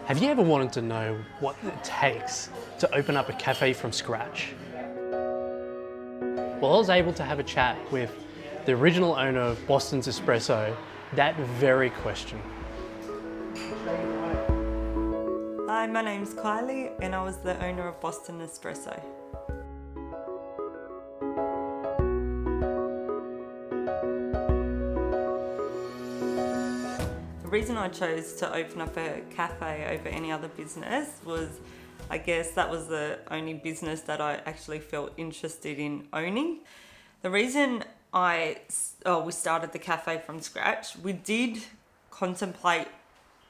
Have you ever wanted to know what it takes to open up a cafe from scratch? Well, I was able to have a chat with the original owner of Bostons Espresso that very question. Hi, my name's Kylie and I was the owner of Bostons Espresso. The reason I chose to open up a cafe over any other business was, I guess that was the only business that I actually felt interested in owning. The reason we started the cafe from scratch, we did contemplate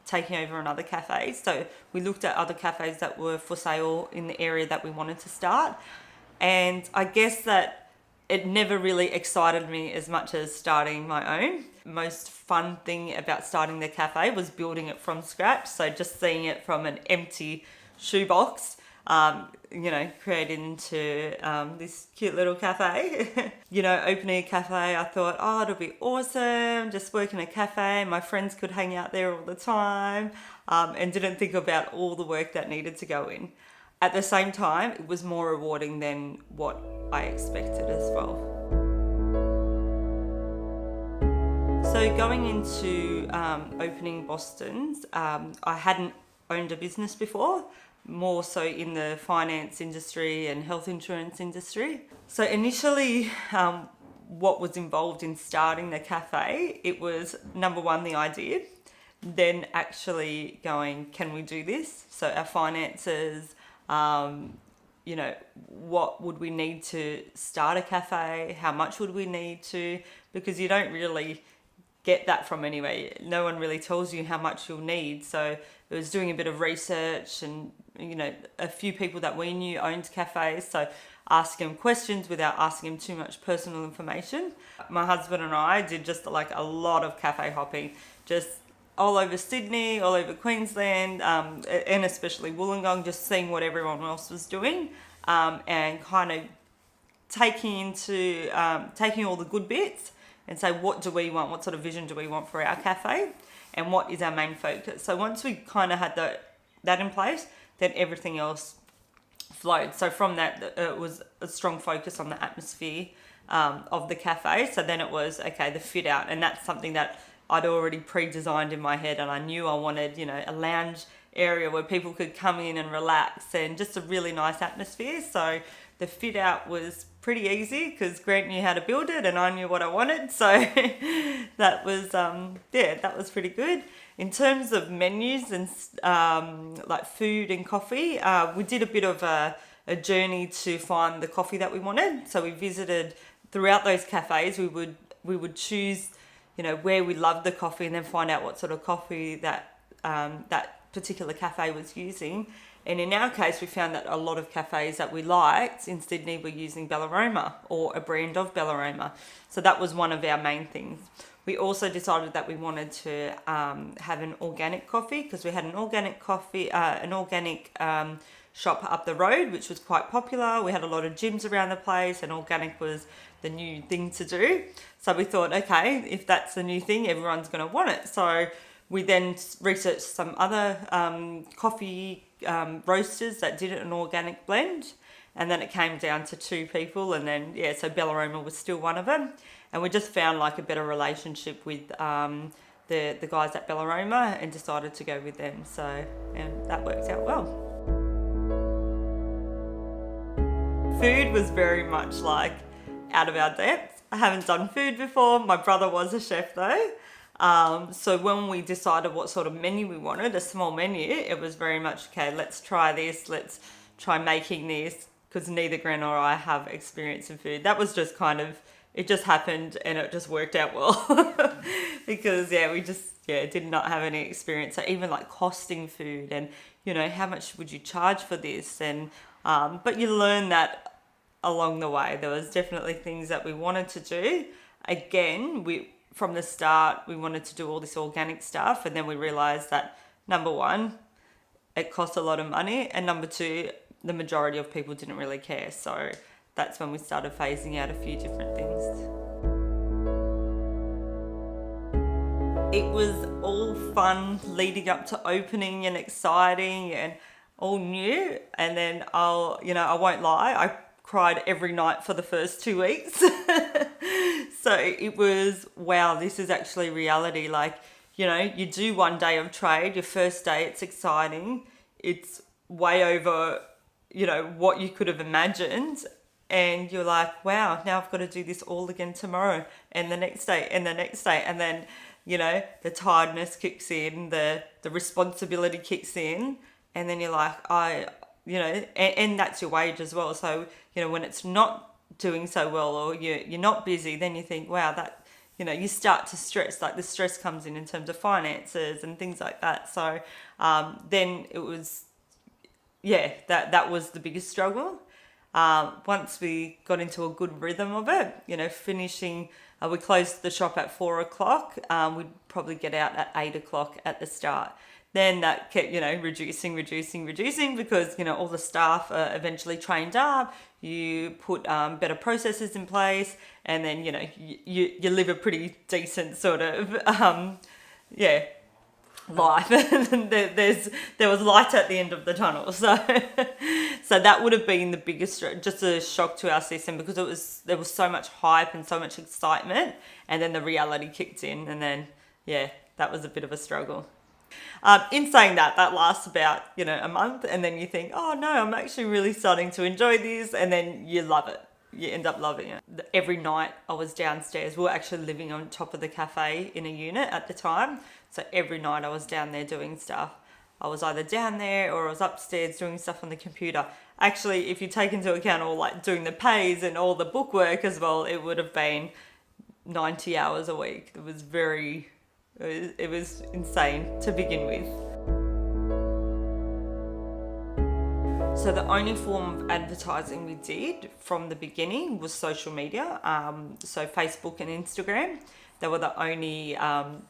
taking over another cafe. So we looked at other cafes that were for sale in the area that we wanted to start. And I guess that it never really excited me as much as starting my own. Most fun thing about starting the cafe was building it from scratch. So just seeing it from an empty shoebox, created into this cute little cafe. Opening a cafe, I thought, oh, it'll be awesome, just work in a cafe. My friends could hang out there all the time, and didn't think about all the work that needed to go in. At the same time, it was more rewarding than what I expected as well. So going into opening Boston's, I hadn't owned a business before, more so in the finance industry and health insurance industry. So initially, what was involved in starting the cafe, it was number one, the idea, then actually going, can we do this? So our finances, what would we need to start a cafe? How much would we need to? Because you don't really get that from anywhere. No one really tells you how much you'll need. So it was doing a bit of research and, a few people that we knew owned cafes. So asking them questions without asking them too much personal information. My husband and I did just like a lot of cafe hopping, just all over Sydney, all over Queensland, and especially Wollongong, just seeing what everyone else was doing, and kind of taking all the good bits and say, what do we want? What sort of vision do we want for our cafe? And what is our main focus? So once we kind of had that in place, then everything else flowed. So from that, it was a strong focus on the atmosphere of the cafe. So then it was, okay, the fit out. And that's something that I'd already pre-designed in my head. And I knew I wanted, a lounge area where people could come in and relax and just a really nice atmosphere. So the fit out was pretty easy because Grant knew how to build it and I knew what I wanted. So that was pretty good. In terms of menus and like food and coffee, we did a bit of a journey to find the coffee that we wanted. So we visited throughout those cafes. We would choose, where we loved the coffee and then find out what sort of coffee that that particular cafe was using. And in our case, we found that a lot of cafes that we liked in Sydney were using Bellaroma or a brand of Bellaroma. So that was one of our main things. We also decided that we wanted to have an organic coffee because we had an organic shop up the road, which was quite popular. We had a lot of gyms around the place and organic was the new thing to do. So we thought, okay, if that's the new thing, everyone's going to want it. So we then researched some other coffee roasters that did an organic blend. And then it came down to 2 people. And then, so Bellaroma was still one of them. And we just found like a better relationship with the guys at Bellaroma and decided to go with them. So, and that worked out well. Food was very much like out of our depth. I haven't done food before. My brother was a chef though. So when we decided what sort of menu we wanted, a small menu, it was very much, okay, let's try this. Let's try making this because neither Grant or I have experience in food. That was just kind of, it just happened and it just worked out well because we just did not have any experience. So even like costing food and, how much would you charge for this? And, but you learn that along the way. There was definitely things that we wanted to do. Again, from the start, we wanted to do all this organic stuff. And then we realized that number one, it costs a lot of money. And number two, the majority of people didn't really care. So that's when we started phasing out a few different things. It was all fun leading up to opening and exciting and all new. And then I won't lie, I cried every night for the first 2 weeks. So it was, wow, this is actually reality. Like, you do one day of trade, your first day, it's exciting. It's way over, what you could have imagined. And you're like, wow, now I've got to do this all again tomorrow and the next day and the next day. And then, the tiredness kicks in, the responsibility kicks in. And then you're like, and that's your wage as well. So, when it's not doing so well or you're not busy, then you think, wow, that, you start to stress, like the stress comes in terms of finances and things like that. So then it was, that was the biggest struggle. Once we got into a good rhythm of it, finishing, we closed the shop at 4 o'clock. We'd probably get out at 8 o'clock at the start. Then that kept, reducing because, all the staff are eventually trained up. You put better processes in place, and then, you live a pretty decent sort of, life. there was light at the end of the tunnel. So that would have been the biggest, just a shock to our system, because there was so much hype and so much excitement, and then the reality kicked in, and then, that was a bit of a struggle. In saying that lasts about, a month, and then you think, oh no, I'm actually really starting to enjoy this, and then you love it. You end up loving it. Every night I was downstairs. We were actually living on top of the cafe in a unit at the time. So every night I was down there doing stuff. I was either down there or I was upstairs doing stuff on the computer. Actually, if you take into account all like doing the pays and all the bookwork as well, it would have been 90 hours a week. It was insane to begin with. So the only form of advertising we did from the beginning was social media. So Facebook and Instagram, they were the only,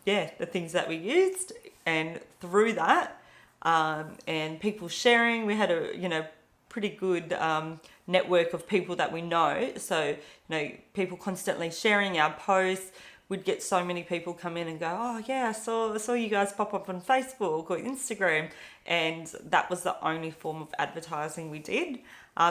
the things that we used. And through that, and people sharing, we had a, pretty good network of people that we know. So, people constantly sharing our posts. We'd get so many people come in and go, oh yeah, I saw you guys pop up on Facebook or Instagram. And that was the only form of advertising we did.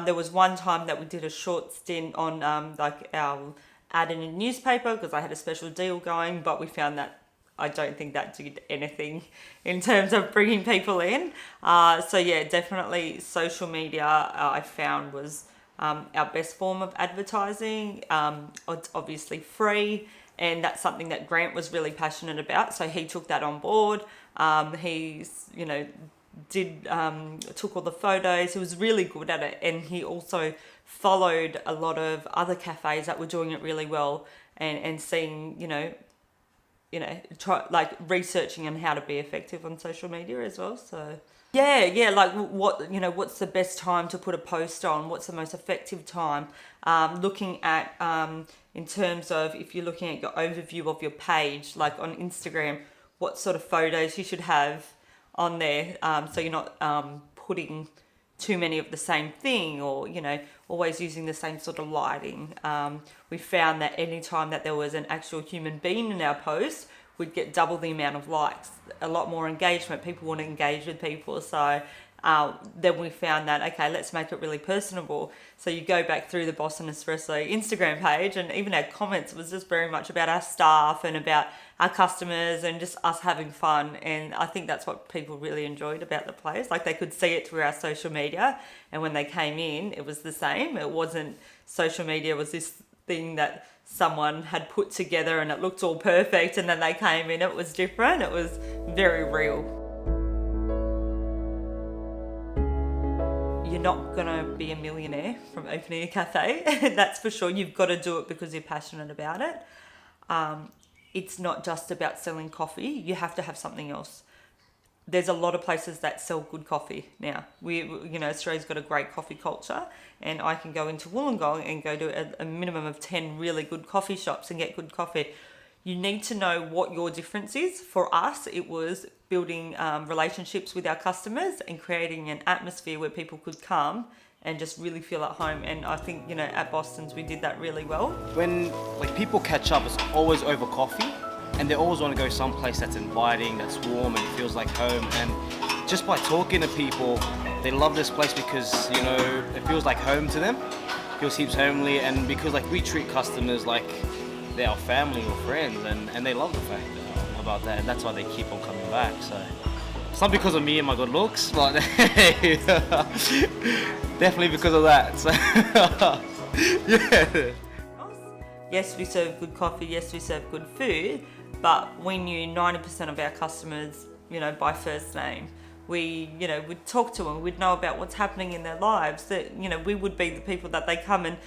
There was one time that we did a short stint on our ad in a newspaper because I had a special deal going, but we found that I don't think that did anything in terms of bringing people in. So yeah, definitely social media I found was our best form of advertising. It's obviously free. And that's something that Grant was really passionate about. So he took that on board. He's, took all the photos. He was really good at it. And he also followed a lot of other cafes that were doing it really well and seeing, researching on how to be effective on social media as well. So like what's the best time to put a post on? What's the most effective time? Looking at, in terms of if you're looking at your overview of your page, like on Instagram, what sort of photos you should have on there, so you're not putting too many of the same thing, or always using the same sort of lighting. We found that any time that there was an actual human being in our post, we'd get double the amount of likes, a lot more engagement. People want to engage with people. So then we found that, okay, let's make it really personable. So you go back through the Bostons Espresso Instagram page, and even our comments was just very much about our staff and about our customers and just us having fun. And I think that's what people really enjoyed about the place. Like, they could see it through our social media, and when they came in, it was the same. It wasn't, social media was this thing that someone had put together and it looked all perfect, and then they came in, it was different. It was very real. You're not going to be a millionaire from opening a cafe, that's for sure. You've got to do it because you're passionate about it. It's not just about selling coffee. You have to have something else. There's a lot of places that sell good coffee now. Australia's got a great coffee culture, and I can go into Wollongong and go to a minimum of 10 really good coffee shops and get good coffee. you need to know what your difference is. For us, it was building relationships with our customers and creating an atmosphere where people could come and just really feel at home. And I think, at Boston's, we did that really well. When people catch up, it's always over coffee, and they always want to go someplace that's inviting, that's warm, and feels like home. And just by talking to people, they love this place because, it feels like home to them. It feels heaps homely, and because we treat customers like they're our family or friends, and they love the fact about that, and that's why they keep on coming back. So it's not because of me and my good looks, but definitely because of that. So yeah. Yes, we serve good coffee. Yes, we serve good food, but we knew 90% of our customers, by first name. We, would talk to them. We'd know about what's happening in their lives. That, we would be the people that they come and,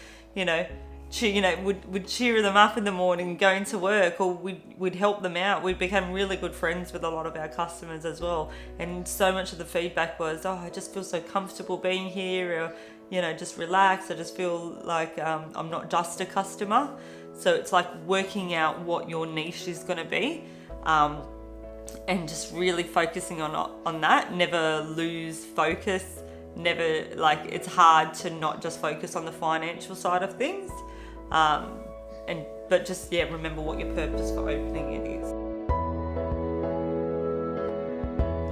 would cheer them up in the morning going to work, or we'd help them out. We became really good friends with a lot of our customers as well. And so much of the feedback was, I just feel so comfortable being here, or, just relax. I just feel like I'm not just a customer. So it's like working out what your niche is going to be. And just really focusing on that. Never lose focus. Never, it's hard to not just focus on the financial side of things. But just remember what your purpose for opening it is.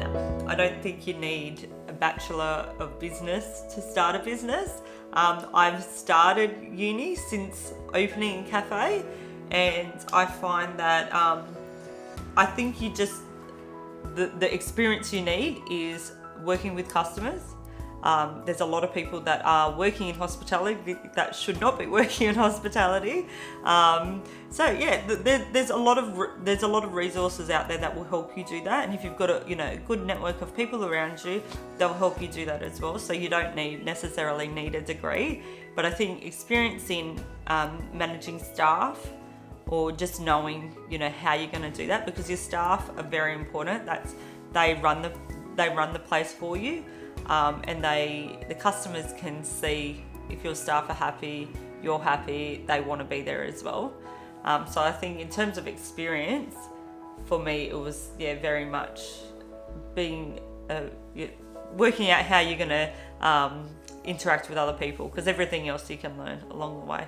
No, I don't think you need a Bachelor of Business to start a business. I've started uni since opening a cafe, and I find that I think the experience you need is working with customers. There's a lot of people that are working in hospitality that should not be working in hospitality. There's a lot of resources out there that will help you do that. And if you've got a good network of people around you, they'll help you do that as well. So you don't necessarily need a degree, but I think experience in managing staff, or just knowing how you're going to do that, because your staff are very important. They run the place for you. And the customers can see if your staff are happy, you're happy, they want to be there as well. So I think in terms of experience, for me, it was very much being working out how you're going to interact with other people, because everything else you can learn along the way.